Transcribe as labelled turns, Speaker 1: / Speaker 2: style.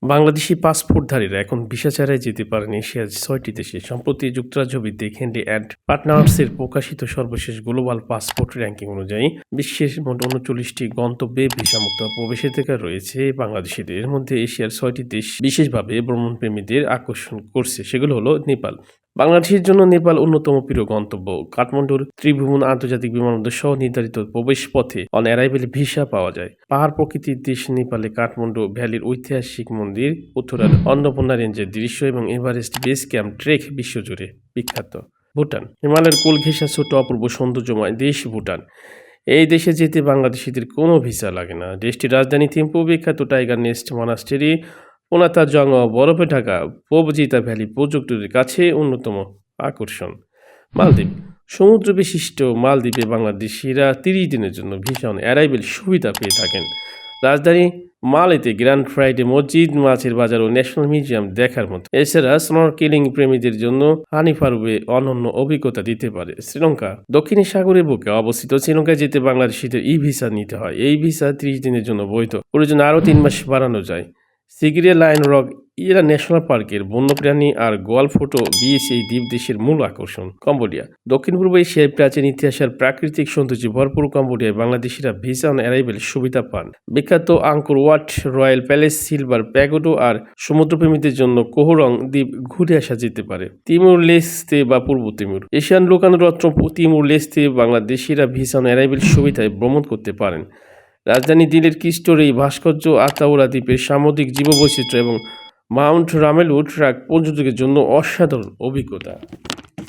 Speaker 1: বাংলাদেশি পাসপোর্টধারীরা এখন ভিসা ছাড়াই যেতে পারেন এশিয়ার ৬টি দেশে। সম্প্রতি যুক্তরাজ্য ভিত্তিক হেনরি অ্যান্ড পার্টনার্সের প্রকাশিত সর্বশেষ গ্লোবাল পাসপোর্ট র্যাঙ্কিং অনুযায়ী বিশ্বের মোট ৩৯টি গন্তব্যে ভিসামুক্ত প্রবেশাধিকার রয়েছে বাংলাদেশিদের। এর মধ্যে এশিয়ার ৬টি দেশ বিশেষভাবে ভ্রমণপ্রেমীদের আকর্ষণ করছে। সেগুলো হলো নেপাল। বাংলাদেশের জন্য নেপাল অন্যতম প্রিয় গন্তব্য। কাঠমান্ডুর ত্রিভুবন আন্তর্জাতিক বিমানবন্দর সহ নির্ধারিত প্রবেশ পথে অন অ্যারাইভেল ভিসা পাওয়া যায়। পাহাড় প্রকৃতির দেশ নেপালে কাঠমান্ডু ভ্যালির ঐতিহাসিক মন্দির, উত্তরার অন্নপূর্ণা রেঞ্জের দৃশ্য এবং এভারেস্ট বেস ক্যাম্প ট্রেক বিশ্বজুড়ে বিখ্যাত। ভুটান হিমালয়ের কোল ঘেঁষা ছোট অপূর্ব সৌন্দর্যময় দেশ ভুটান। এই দেশে যেতে বাংলাদেশিদের কোনো ভিসা লাগে না। দেশটির রাজধানী থিম্পু বিখ্যাত টাইগার নেস্ট মনাস্টেরি, পোনাতা জং ও বরফে ঢাকা পবজিতা ভ্যালি প্রযুক্তির কাছে অন্যতম আকর্ষণ। মালদ্বীপ সমুদ্র বিশিষ্ট মালদ্বীপে বাংলাদেশিরা ৩০ দিনের জন্য ভিসা অন অ্যারাইভেল সুবিধা পেয়ে থাকেন। রাজধানী মালেতে গ্র্যান্ড ফ্রাইডে মসজিদ, মাছের বাজার ও ন্যাশনাল মিউজিয়াম দেখার মতো। এছাড়া স্নরকেলিং প্রেমীদের জন্য হানিফারুবে অনন্য অভিজ্ঞতা দিতে পারে। শ্রীলঙ্কা দক্ষিণী সাগরের বুকে অবস্থিত। শ্রীলঙ্কায় যেতে বাংলাদেশিদের ই ভিসা নিতে হয়। এই ভিসা ৩০ দিনের জন্য বৈধ, প্রয়োজন আরও ৩ মাস বাড়ানো যায়। Sigiriya lion rock Ira national পার্কের বন্যপ্রাণী আর গোয়াল ফটো বিচ এই দ্বীপ দেশের মূল আকর্ষণ। কম্বোডিয়া দক্ষিণ পূর্ব এশিয়ায় প্রাচীন ইতিহাস আর প্রাকৃতিক সৌন্দর্যে ভরপুর কম্বোডিয়ায় বাংলাদেশিরা ভিসা অন অ্যারাইভেল সুবিধা পান। বিখ্যাত Anchor watt, royal palace, silver প্যাগোডো আর সমুদ্রপ্রেমীদের জন্য কোহরং দ্বীপ ঘুরে আসা যেতে পারে। তিমুর লেস্তে বা পূর্ব তিমুর এশিয়ান লোকানুরত্ন তিমুর লেস্তে বাংলাদেশিরা ভিসা অন অ্যারাইভেল সুবিধায় ভ্রমণ করতে পারেন। রাজধানী দিল্লির কিস্টোর এই ভাস্কর্য আতাউরা দ্বীপের সামুদ্রিক জীববৈচিত্র্য এবং মাউন্ট রামেলু ট্র্যাক পর্যটকের জন্য অসাধারণ অভিজ্ঞতা।